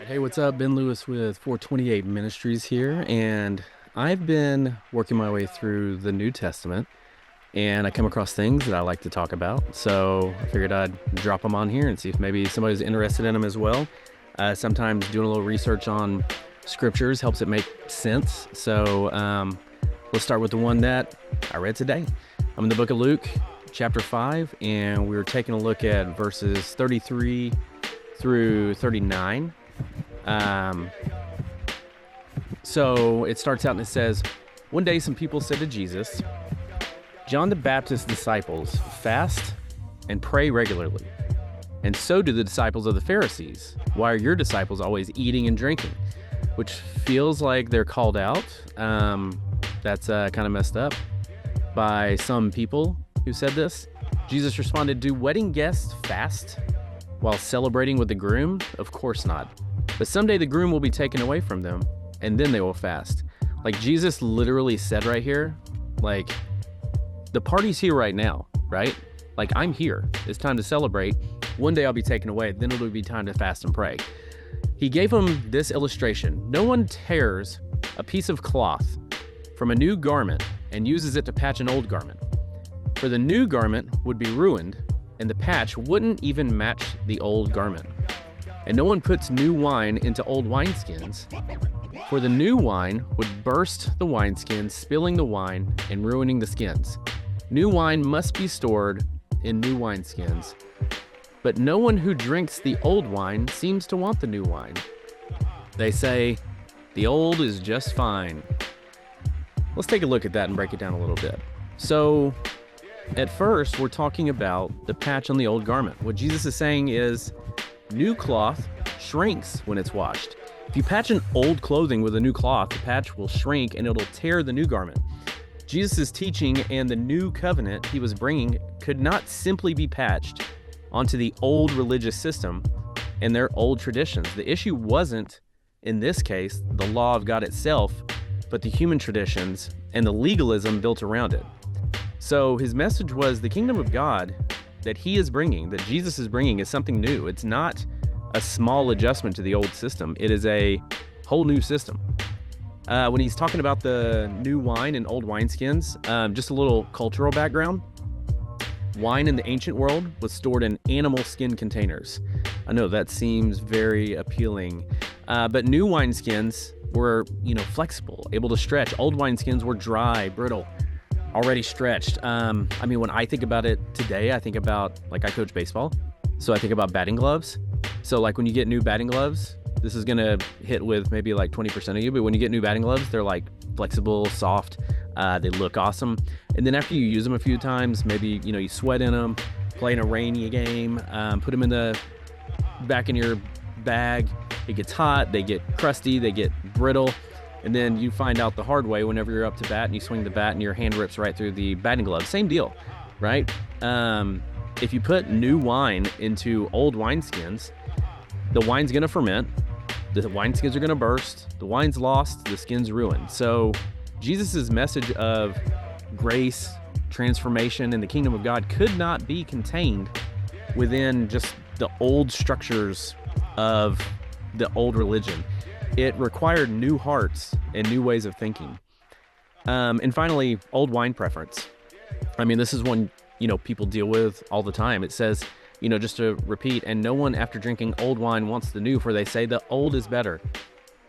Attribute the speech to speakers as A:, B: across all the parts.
A: Hey, what's up? Ben Lewis with 428 Ministries here, and I've been working my way through the New Testament, and I come across things that I like to talk about. So I figured I'd drop them on here and see if maybe somebody's interested in them as well. Sometimes doing a little research on scriptures helps it make sense. So let's start with the one that I read today. I'm in the book of Luke, chapter 5, and we're taking a look at verses 33 through 39. So it starts out and it says, one day some people said to Jesus, John the Baptist's disciples fast and pray regularly, and so do the disciples of the Pharisees. Why are your disciples always eating and drinking? Which feels like they're called out. That's kind of messed up by some people who said this. Jesus responded, do wedding guests fast while celebrating with the groom? Of course not. But someday the groom will be taken away from them, and then they will fast. Like Jesus literally said right here, like, the party's here right now, right? Like, I'm here. It's time to celebrate. One day I'll be taken away. Then it'll be time to fast and pray. He gave him this illustration. No one tears a piece of cloth from a new garment and uses it to patch an old garment. For the new garment would be ruined, and the patch wouldn't even match the old garment. And no one puts new wine into old wineskins, for the new wine would burst the wineskins, spilling the wine and ruining the skins. New wine must be stored in new wineskins, but no one who drinks the old wine seems to want the new wine. They say, the old is just fine. Let's take a look at that and break it down a little bit. So, at first, we're talking about the patch on the old garment. What Jesus is saying is, new cloth shrinks when it's washed. If you patch an old clothing with a new cloth, the patch will shrink and it'll tear the new garment. Jesus' teaching and the new covenant he was bringing could not simply be patched onto the old religious system and their old traditions. The issue wasn't, in this case, the law of God itself, but the human traditions and the legalism built around it. So his message was the kingdom of God that he is bringing, that Jesus is bringing, is something new. It's not a small adjustment to the old system. It is a whole new system. When he's talking about the new wine and old wineskins, just a little cultural background. Wine in the ancient world was stored in animal skin containers. I know that seems very appealing, but new wineskins were, flexible, able to stretch. Old wineskins were dry, brittle, already stretched. When I think about it today, I think about, I coach baseball, so I think about batting gloves. So when you get new batting gloves, this is gonna hit with maybe 20% of you, but when you get new batting gloves, they're flexible, soft, they look awesome. And then after you use them a few times, maybe, you sweat in them, play in a rainy game, put them back in your bag, it gets hot, they get crusty, they get brittle. And then you find out the hard way whenever you're up to bat and you swing the bat and your hand rips right through the batting glove. Same deal, right? If you put new wine into old wineskins, the wine's going to ferment, the wineskins are going to burst, the wine's lost, the skin's ruined. So Jesus' message of grace, transformation, and the kingdom of God could not be contained within just the old structures of the old religion. It required new hearts and new ways of thinking. And finally, old wine preference. This is one, people deal with all the time. It says, just to repeat, and no one after drinking old wine wants the new, for they say the old is better.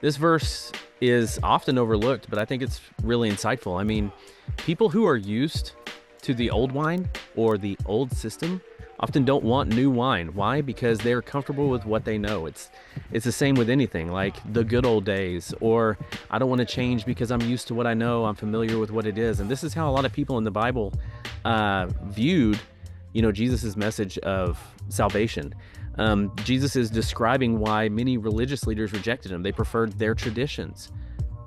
A: This verse is often overlooked, but I think it's really insightful. People who are used to the old wine or the old system often don't want new wine. Why? Because they're comfortable with what they know. It's the same with anything, like the good old days, or I don't want to change because I'm used to what I know, I'm familiar with what it is. And this is how a lot of people in the Bible viewed, Jesus' message of salvation. Jesus is describing why many religious leaders rejected him. They preferred their traditions.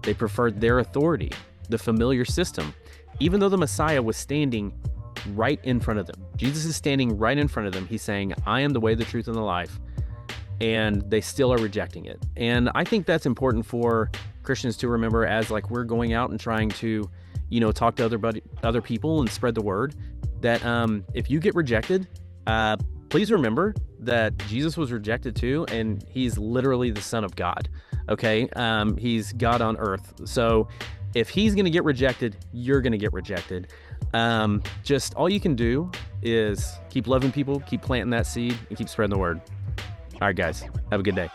A: They preferred their authority, the familiar system, even though the Messiah was standing right in front of them. Jesus is standing right in front of them. He's saying, I am the way, the truth, and the life. And they still are rejecting it. And I think that's important for Christians to remember as we're going out and trying to, talk to other people and spread the word that if you get rejected, please remember that Jesus was rejected too, and he's literally the Son of God. Okay, he's God on earth. So if he's going to get rejected, you're going to get rejected. Just all you can do is keep loving people, keep planting that seed, and keep spreading the word. All right, guys, have a good day.